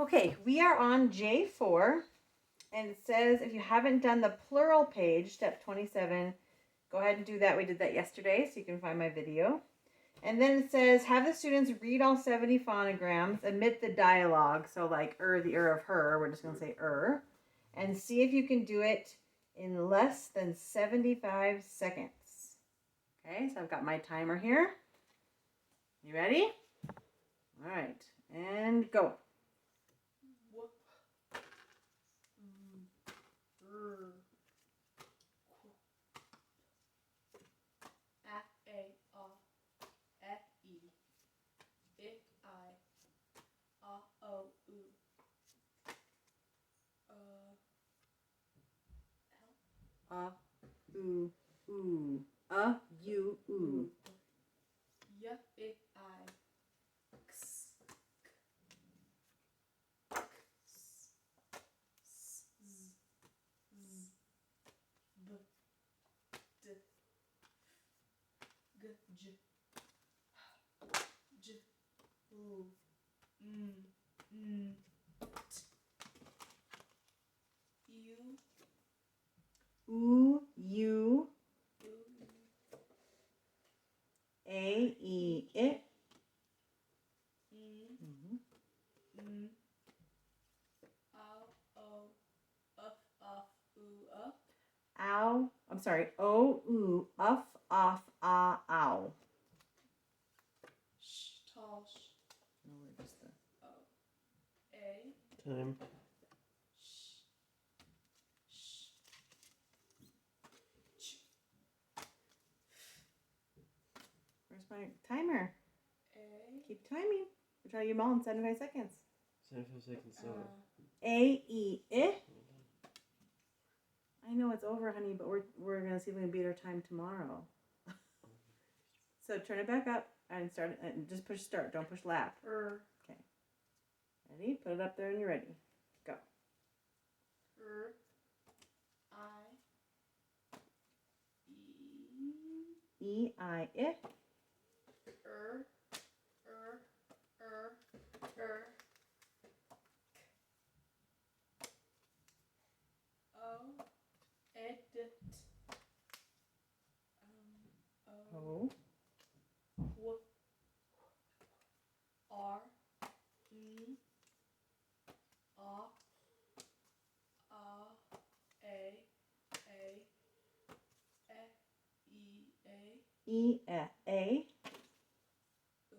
Okay, we are on J4, and it says if you haven't done the plural page, step 27, go ahead and do that. We did that yesterday, so you can find my video. And then it says, have the students read all 70 phonograms, omit the dialogue, so like the of her, we're just going to say and see if you can do it in less than 75 seconds. Okay, so I've got my timer here. You ready? All right, and go. U, oo. U, oo. Y, I. X. S, z, b, d, g, j, j, oo, t, U, U, A, E, I. Ow. I'm sorry. O, oo, uff, off, ah, ow. Tall, No, we're just the... A. Time. Where's my timer? A. Keep timing. We'll try you all in 75 seconds. 75 seconds. A, E, I. I know it's over, honey, but we're gonna see if we can beat our time tomorrow. So turn it back up and start. And just push start. Don't push lap. Okay. Ready? Put it up there and you're ready. Go. E, I, I. O. R, E, A, E, A. U,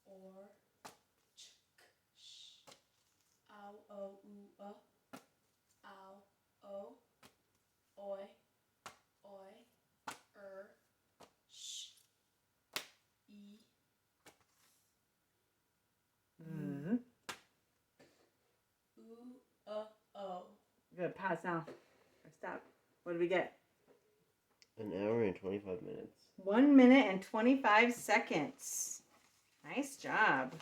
or, ch, sh, ow, o, u, ow, o, oi, sh, e. Mm-hmm. O. Good. Pause now. Or stop. What did we get? An hour and 25 minutes. 1 minute and 25 seconds. Nice job.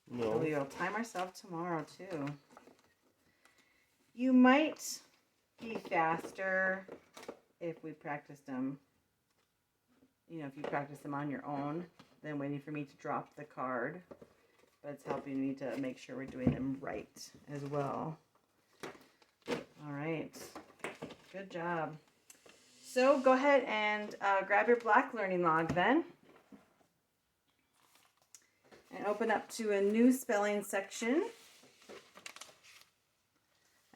No. We'll time ourselves tomorrow too. You might be faster if we practiced them. You know, if you practice them on your own, than waiting for me to drop the card. But it's helping me to make sure we're doing them right as well. All right. Good job. So go ahead and grab your black learning log then. And open up to a new spelling section.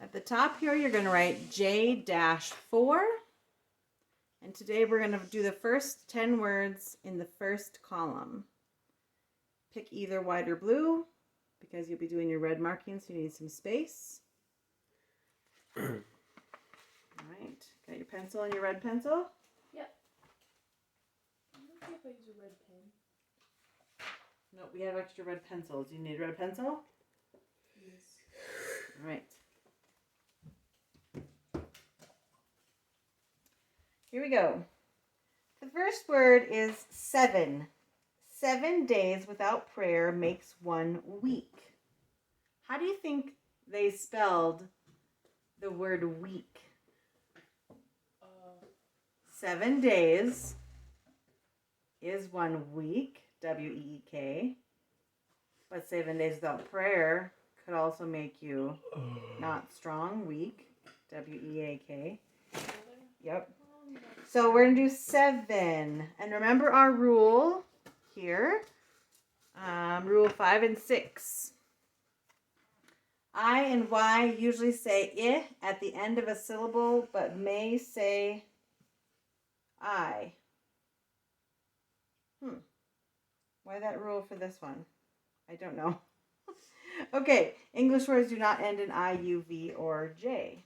At the top here, you're going to write J-4. And today we're going to do the first 10 words in the first column. Pick either white or blue because you'll be doing your red marking, so you need some space. All right. Got your pencil and your red pencil? Yep. I don't know if I use a red pen. No, we have extra red pencils. You need a red pencil? Yes. All right. Here we go. The first word is 7. 7 days without prayer makes 1 week. How do you think they spelled the word week? 7 days is 1 week, W-E-E-K. But 7 days without prayer could also make you not strong, weak. W-E-A-K. Yep. So we're going to do 7. And remember our rule here. Rule 5 and 6. I and Y usually say I at the end of a syllable, but may say I. Why that rule for this one? I don't know. Okay, English words do not end in I, U, V, or J.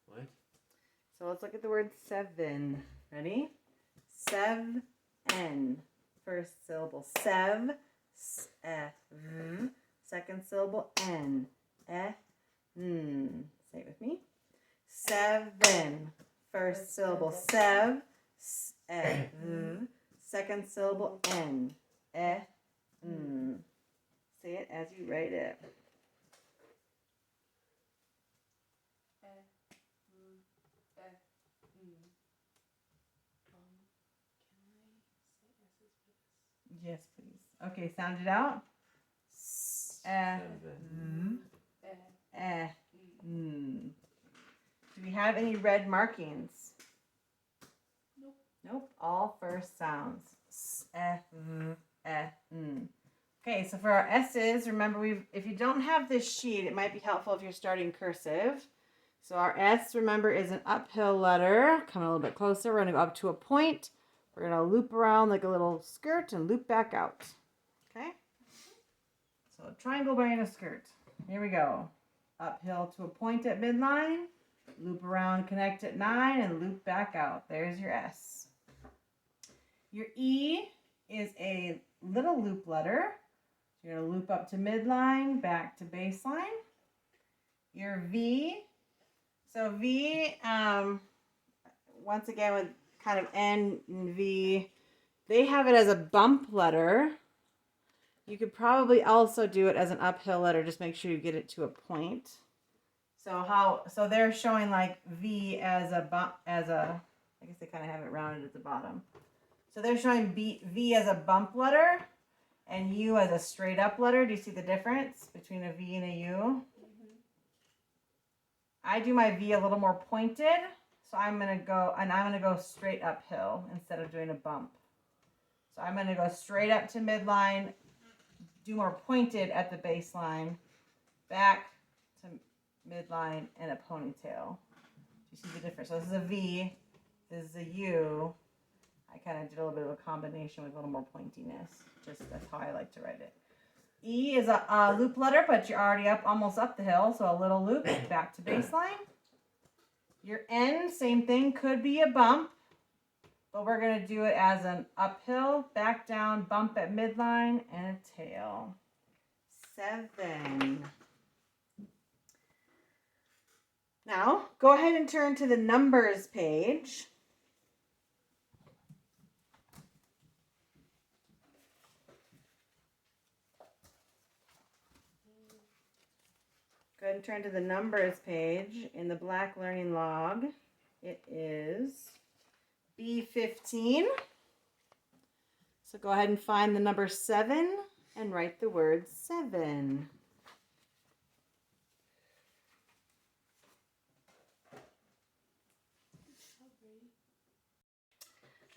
What? So let's look at the word 7. Ready? Seven. First syllable. Sev. S-E-V. Second syllable. N. E-N. Say it with me. 7. First syllable. Sev. S-E-V. Second syllable. N. E-N. Say it as you write it. Yes, please. Okay, sound it out. Do we have any red markings? Nope. Nope. All first sounds. Okay, so for our S's, remember if you don't have this sheet, it might be helpful if you're starting cursive. So our S, remember, is an uphill letter. Coming a little bit closer, we're going to go up to a point. We're going to loop around like a little skirt and loop back out. Okay? So a triangle wearing a skirt. Here we go. Uphill to a point at midline. Loop around, connect at 9, and loop back out. There's your S. Your E is a little loop letter. You're going to loop up to midline, back to baseline. Your V. So V, once again, with kind of N and V, they have it as a bump letter. You could probably also do it as an uphill letter. Just make sure you get it to a point. So they're showing like V as a bump, I guess they kind of have it rounded at the bottom. So they're showing V as a bump letter and U as a straight up letter. Do you see the difference between a V and a U? Mm-hmm. I do my V a little more pointed. So I'm going to go straight uphill instead of doing a bump. So I'm going to go straight up to midline, do more pointed at the baseline, back to midline, and a ponytail. Do you see the difference? So this is a V, this is a U. I kind of did a little bit of a combination with a little more pointiness. Just that's how I like to write it. E is a loop letter, but you're already almost up the hill, so a little loop back to baseline. Your N, same thing, could be a bump, but we're going to do it as an uphill, back down, bump at midline, and a tail. 7. Now, go ahead and turn to the numbers page. Go ahead and turn to the numbers page in the Black Learning Log. It is B15. So go ahead and find the number 7 and write the word 7.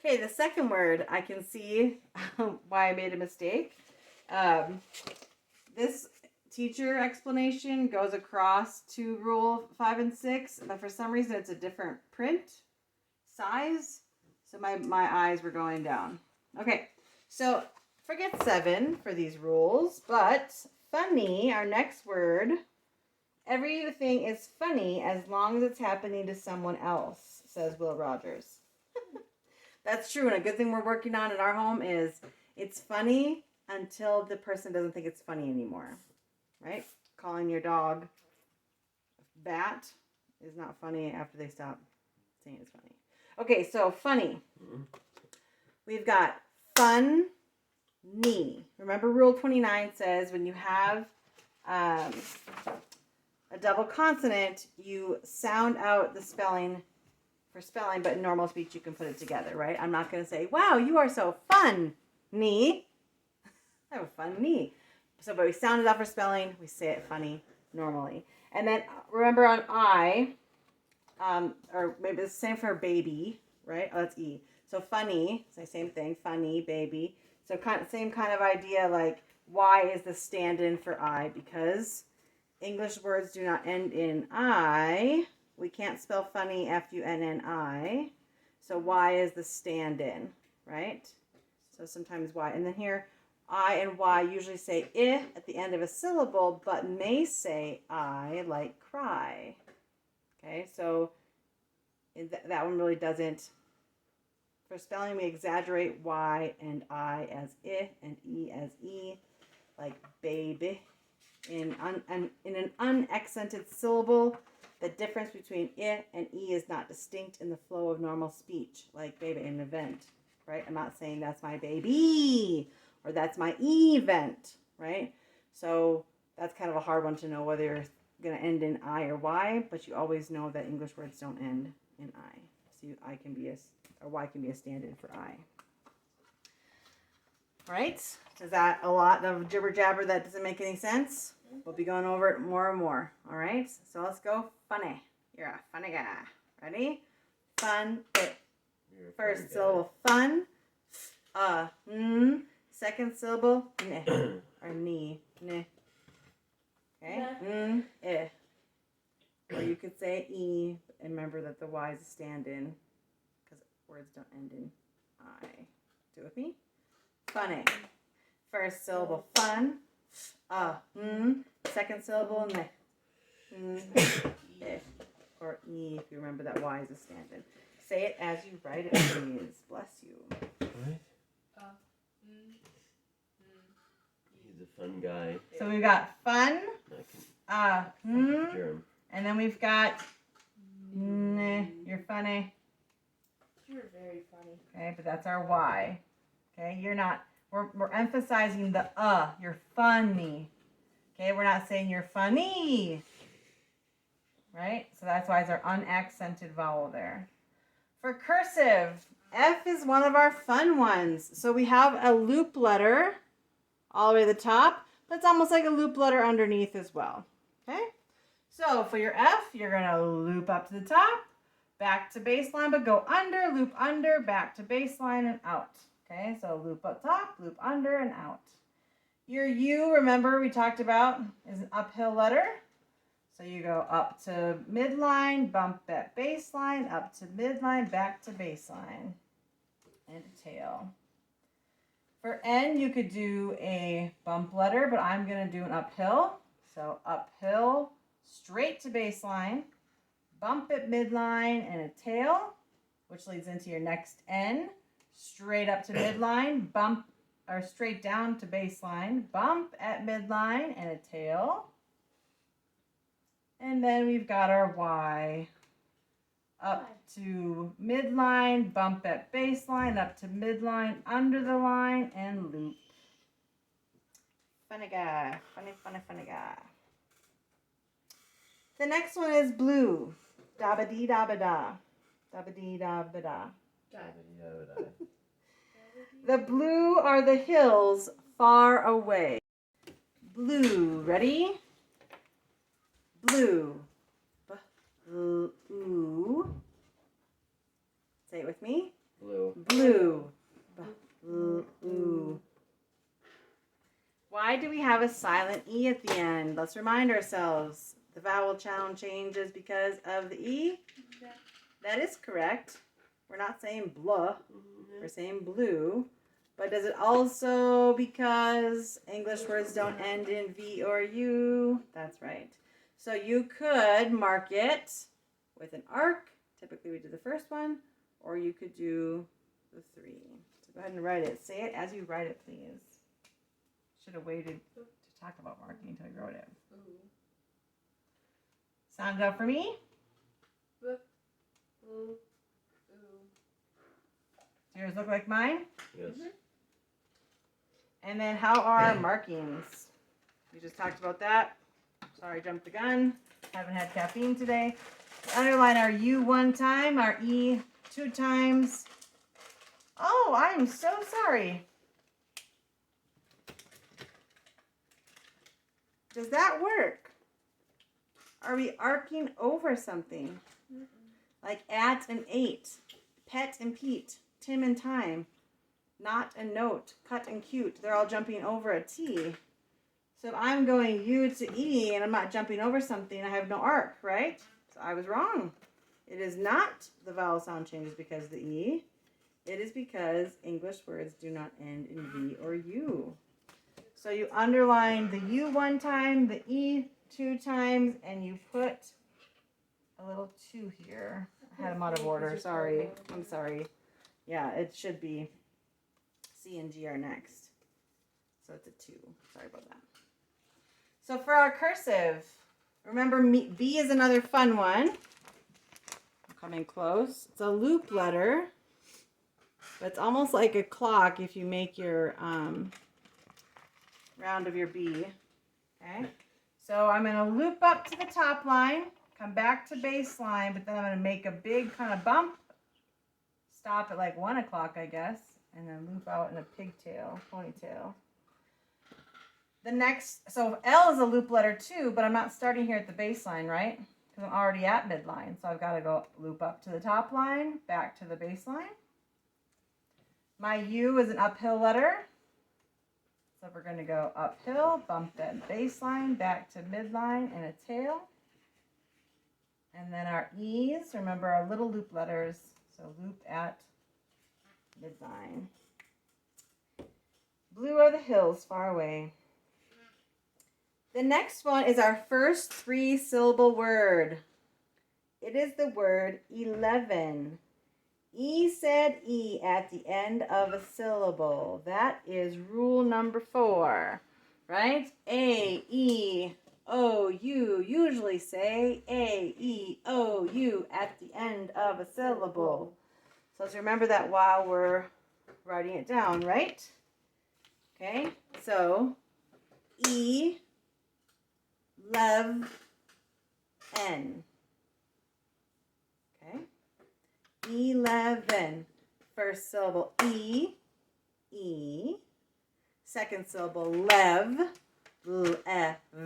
Okay, the second word, I can see why I made a mistake. This teacher explanation goes across to rule 5 and 6, but for some reason it's a different print size, so my eyes were going down. Okay, so forget 7 for these rules, but funny, our next word, everything is funny as long as it's happening to someone else, says Will Rogers. That's true, and a good thing we're working on in our home is it's funny until the person doesn't think it's funny anymore. Right? Calling your dog bat is not funny after they stop saying it's funny. Okay, so funny. We've got fun, knee. Remember Rule 29 says when you have a double consonant, you sound out the spelling for spelling, but in normal speech you can put it together, right? I'm not going to say, wow, you are so fun, knee. have a funny. So, but we sound it out for spelling. We say it funny normally. And then remember on I, or maybe it's the same for baby, right? Oh, that's E. So funny, it's the same thing. Funny, baby. So same kind of idea. Like Y is the stand-in for I because English words do not end in I. We can't spell funny F-U-N-N-I. So Y is the stand-in, right? So sometimes Y. And then here, I and Y usually say I at the end of a syllable, but may say I, like cry. Okay, so that one really doesn't. For spelling, we exaggerate Y and I as I and E as E, like baby. In an unaccented syllable, the difference between I and E is not distinct in the flow of normal speech, like baby in an event, right? I'm not saying that's my baby or that's my event, right? So that's kind of a hard one to know whether you're going to end in I or Y, but you always know that English words don't end in I. So I can be Y can be a stand-in for I. Right? Is that a lot of jibber jabber that doesn't make any sense? We'll be going over it more and more. All right? So let's go funny. You're a funny guy. Ready? Fun. First syllable fun. Second syllable neh or knee. Neh. Okay? Or you could say E and remember that the Y is a stand-in because words don't end in I. Do it with me? Funny. First syllable fun. Second syllable neh. Or E if you remember that Y is a stand-in. Say it as you write it, please. Bless you. What? He's a fun guy. So we've got fun. Germ. And then we've got you're funny. You're very funny. Okay, but that's our Y. Okay, you're not. We're emphasizing the You're funny. Okay, we're not saying you're funny. Right? So that's why it's our unaccented vowel there. For cursive, F is one of our fun ones. So we have a loop letter all the way to the top, but it's almost like a loop letter underneath as well. Okay? So for your F, you're going to loop up to the top, back to baseline, but go under, loop under, back to baseline, and out. Okay, so loop up top, loop under, and out. Your U, remember we talked about, is an uphill letter. So you go up to midline, bump at baseline, up to midline, back to baseline, and a tail. For N, you could do a bump letter, but I'm going to do an uphill. So uphill, straight to baseline, bump at midline, and a tail, which leads into your next N. Straight up to midline, bump, or straight down to baseline, bump at midline, and a tail. And then we've got our Y. Up to midline, bump at baseline, up to midline, under the line, and loop. Funny guy. Funny, funny, funny guy. The next one is blue. Da-ba-dee-da-ba-da. Da-ba-dee-da-ba-da. The blue are the hills far away. Blue. Ready? Blue. Blue. Say it with me. Blue. Blue. Blue. Why do we have a silent E at the end? Let's remind ourselves. The vowel sound changes because of the E. That is correct. We're not saying blah. We're saying blue. But does it also because English words don't end in V or U? That's right. So you could mark it with an arc. Typically we do the first one. Or you could do the 3. So go ahead and write it. Say it as you write it, please. Should have waited to talk about marking until I wrote it. Sound it out for me? Does yours look like mine? Yes. And then how are our markings? We just talked about that. Sorry, jumped the gun. Haven't had caffeine today. Underline our U 1 time, our E 2 times. Oh, I'm so sorry. Does that work? Are we arcing over something? Like at and ate, pet and Pete, Tim and time, not and note, cut and cute. They're all jumping over a T. So if I'm going U to E and I'm not jumping over something, I have no arc, right? So I was wrong. It is not the vowel sound changes because of the E. It is because English words do not end in V or U. So you underline the U one time, the E 2 times, and you put a little 2 here. I had them out of order. Sorry. I'm sorry. Yeah, it should be C and G are next. So it's a 2. Sorry about that. So for our cursive, remember B is another fun one. I'm coming close. It's a loop letter. But it's almost like a clock if you make your round of your B. Okay? So I'm going to loop up to the top line, come back to baseline, but then I'm going to make a big kind of bump, stop at like 1 o'clock, I guess, and then loop out in a pigtail, ponytail. The next, so L is a loop letter too, but I'm not starting here at the baseline, right? Because I'm already at midline. So I've got to go loop up to the top line, back to the baseline. My U is an uphill letter. So we're going to go uphill, bump that baseline, back to midline and a tail. And then our E's, remember our little loop letters. So loop at midline. Blue are the hills far away. The next one is our first 3-syllable word. It is the word 11. E said E at the end of a syllable. That is rule number 4, right? A, E, O, U. Usually say A, E, O, U at the end of a syllable. So let's remember that while we're writing it down, right? Okay, so E, love, N. Okay. 11. First syllable E, E. Second syllable lev, L, E, V.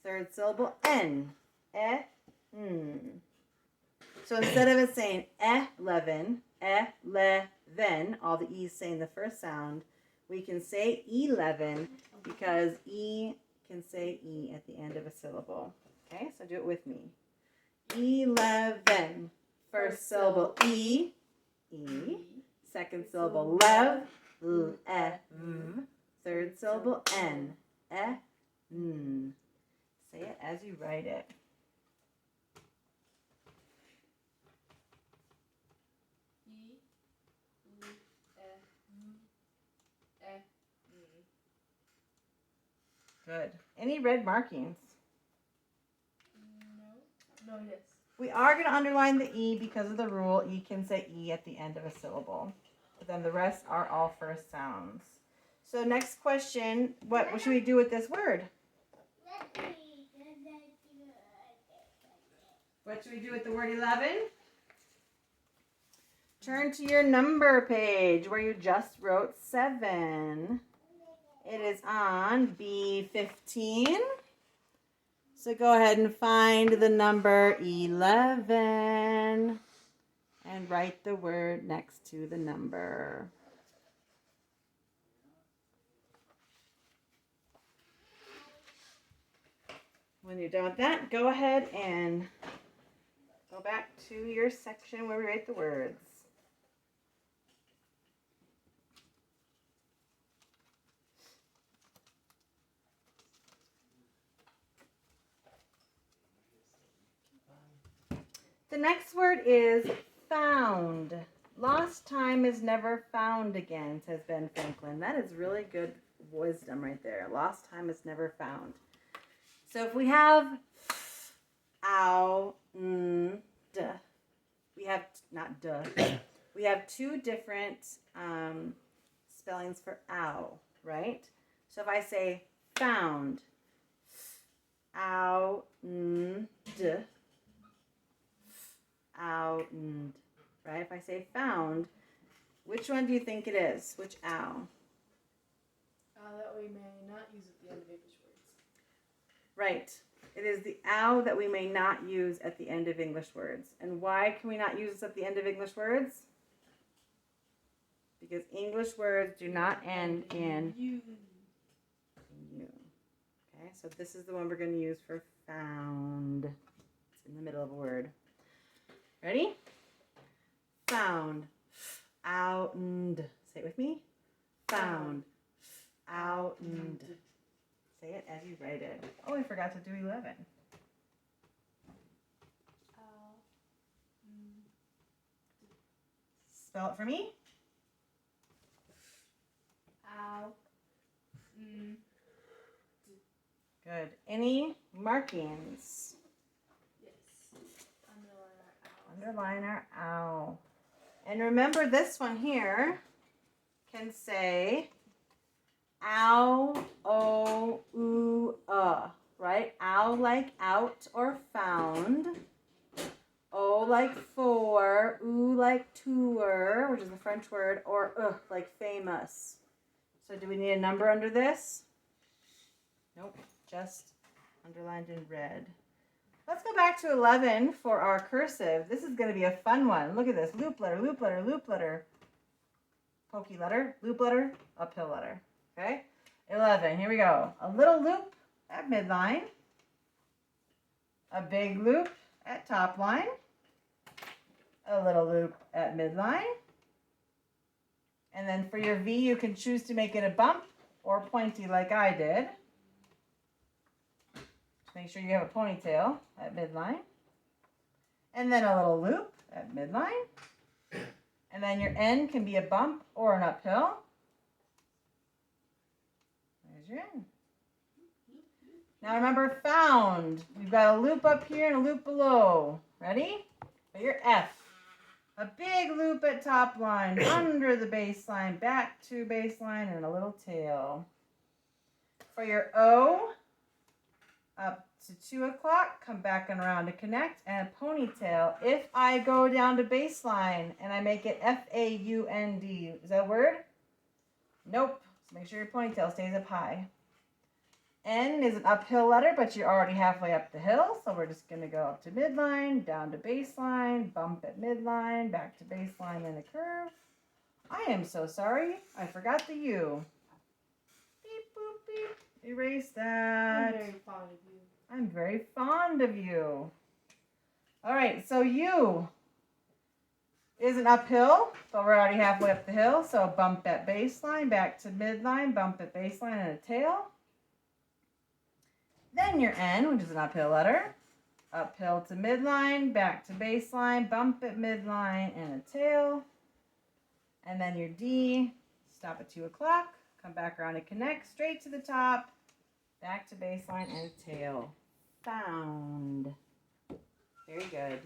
Third syllable N, E, N. So instead of it saying 11, all the E's saying the first sound, we can say 11 because E can say E at the end of a syllable. Okay, so do it with me. 11. First syllable E, E. Second syllable lev, L, E, V. Third syllable N, E, N. Say it as you write it. Good. Any red markings? No, yes. We are going to underline the E because of the rule. E can say E at the end of a syllable. But then the rest are all first sounds. So next question, what should we do with this word? What should we do with the word 11? Turn to your number page where you just wrote 7. It is on B15. So go ahead and find the number 11 and write the word next to the number. When you're done with that, go ahead and go back to your section where we write the words. The next word is found. Lost time is never found again, says Ben Franklin. That is really good wisdom right there. Lost time is never found. So if we have ow, duh, we have, not duh, we have 2 different spellings for ow, right? So if I say found, ow, duh, ow, right? If I say found, which one do you think it is? Which ow? That we may not use at the end of English words. Right. It is the ow that we may not use at the end of English words. And why can we not use this at the end of English words? Because English words do not end in You. you. Okay, so this is the one we're going to use for found. It's in the middle of a word. Ready? Found. Outnd. Say it with me. Found. Outnd. Say it as you write it. Oh, I forgot to do 11. Spell it for me. Ow. Good. Any markings? Yes. Underline our ow. And remember this one here can say ow, o, oo, right? Ow like out or found. O like for, oo like tour, which is the French word, or like famous. So do we need a number under this? Nope, just underlined in red. Let's go back to 11 for our cursive. This is going to be a fun one. Look at this. Loop letter, loop letter, loop letter. Pokey letter, loop letter, uphill letter. Okay? 11, here we go. A little loop at midline. A big loop at top line. A little loop at midline. And then for your V, you can choose to make it a bump or pointy like I did. Make sure you have a ponytail at midline. And then a little loop at midline. And then your N can be a bump or an uphill. There's your N. Now remember found. We've got a loop up here and a loop below. Ready? For your F. A big loop at top line, under the baseline, back to baseline, and a little tail. For your O, up to 2 o'clock, come back and around to connect, and a ponytail. If I go down to baseline and I make it F-A-U-N-D, is that a word? Nope. So make sure your ponytail stays up high. N is an uphill letter, but you're already halfway up the hill, so we're just going to go up to midline, down to baseline, bump at midline, back to baseline, and a curve. I am so sorry. I forgot the U. Beep, boop, beep. Erase that. I'm very fond of you. I'm very fond of you. All right, so U is an uphill, but we're already halfway up the hill, so bump at baseline, back to midline, bump at baseline, and a tail. Then your N, which is an uphill letter. Uphill to midline, back to baseline, bump at midline, and a tail. And then your D, stop at 2 o'clock, come back around and connect, straight to the top, back to baseline, and a tail. Found. Very good.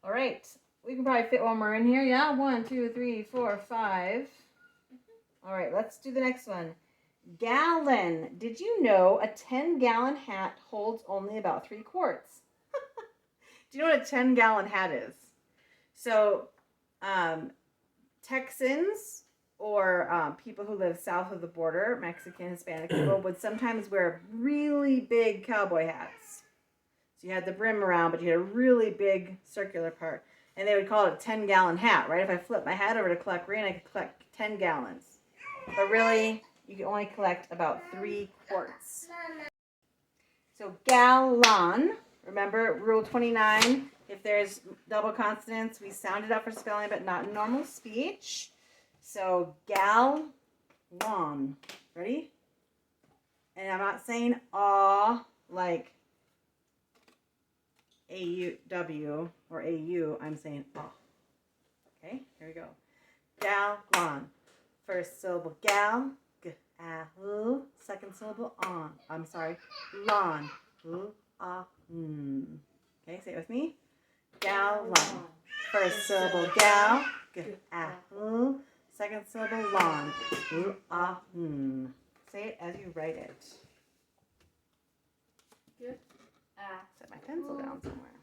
All right. We can probably fit one more in here, yeah? 1, 2, 3, 4, 5. All right, let's do the next one. Gallon. Did you know a 10-gallon hat holds only about 3 quarts? Do you know what a 10-gallon hat is? So, Texans or people who live south of the border, Mexican, Hispanic people, would sometimes wear really big cowboy hats. So you had the brim around, but you had a really big circular part. And they would call it a 10-gallon hat, right? If I flip my hat over to collect rain, I could collect 10 gallons. But really, you can only collect about 3 quarts. So gallon, remember rule 29, if there's double consonants, we sound it out for spelling, but not in normal speech. So gallon, ready? And I'm not saying aw like A-U-W or A-U, I'm saying aw. Okay, here we go. Gallon. First syllable gal. L, second syllable on. I'm sorry, lawn. Okay, say it with me. Gallon. First syllable gal. L, second syllable lawn. Say it as you write it. Set my pencil down somewhere.